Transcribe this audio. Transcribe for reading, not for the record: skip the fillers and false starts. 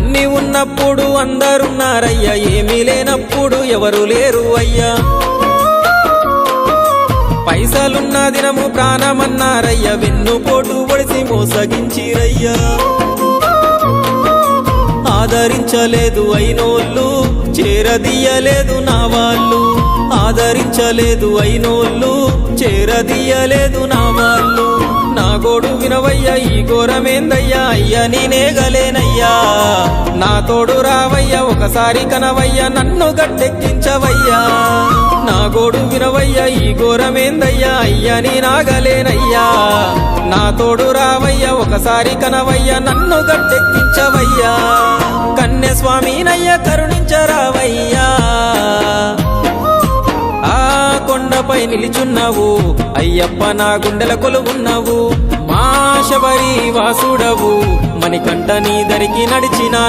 అన్ని ఉన్నప్పుడు అందరున్నారయ్యా, ఏమీ లేనప్పుడు ఎవరు లేరు అయ్యా. పైసలున్న దినము ప్రాణమన్నారయ్యా, వెన్నుపోటు పొడిసి మోసగించిరయ్యా. ఆదరించలేదు అయినోళ్ళు, చేరదీయలేదు నా వాళ్ళు. ఆదరించలేదు అయినోళ్ళు, చేరదీయలేదు నా వాళ్ళు. నా గోడు వినవయ్యా, ఈ ఘోరమేందయ్యా, అయ్యా నేనేగలేనయ్యా. నా తోడు రావయ్యా, ఒకసారి కనవయ్యా, నన్ను గట్టెక్కించవయ్యా. నా గోడు వినవయ్యా, ఈ ఘోరమేందయ్యా, అయ్యా నేనాగలేనయ్యా. నా తోడు రావయ్యా, ఒకసారి కనవయ్యా, నన్ను గట్టెక్కించవయ్యా. కన్య స్వామినయ్యా, కరుణించరావయ్యా. ఆ కొండపై నిలిచున్నావు అయ్యప్ప, నా గుండెల కొలువున్నావు. మా శబరి వాసుడవు, మణికంఠ నీ దరికి నడిచినా